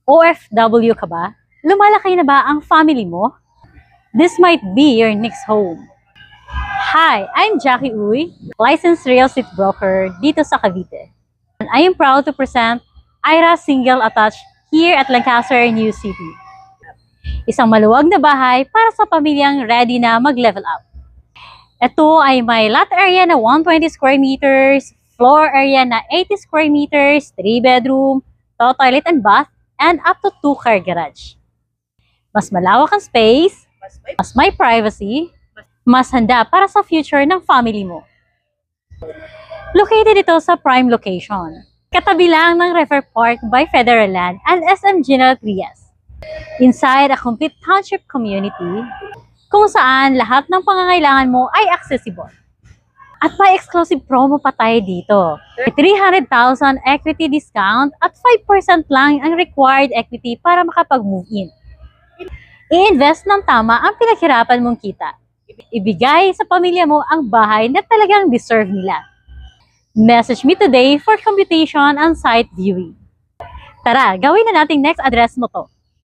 OFW ka ba? Lumalaki na ba ang family mo? This might be your next home. Hi, I'm Jackie Uy, licensed real estate broker dito sa Cavite. And I am proud to present Ira Single Attached here at Lancaster, New City. Isang maluwag na bahay para sa pamilyang ready na mag-level up. Ito ay may lot area na 120 square meters, floor area na 80 square meters, 3 bedroom, 2 toilet and bath, and up to 2 car garage. Mas malawak ang space, mas may privacy, mas handa para sa future ng family mo. Located ito sa prime location. Katabi lang ng River Park by Federal Land and SM General Trias. Inside a complete township community, kung saan lahat ng pangangailangan mo ay accessible. At may exclusive promo pa tayo dito. 300,000 equity discount at 5% lang ang required equity para makapag-move in. I-invest ng tama ang pinaghirapan mong kita. Ibigay sa pamilya mo ang bahay na talagang deserve nila. Message me today for computation and site viewing. Tara, gawin na nating next address mo to.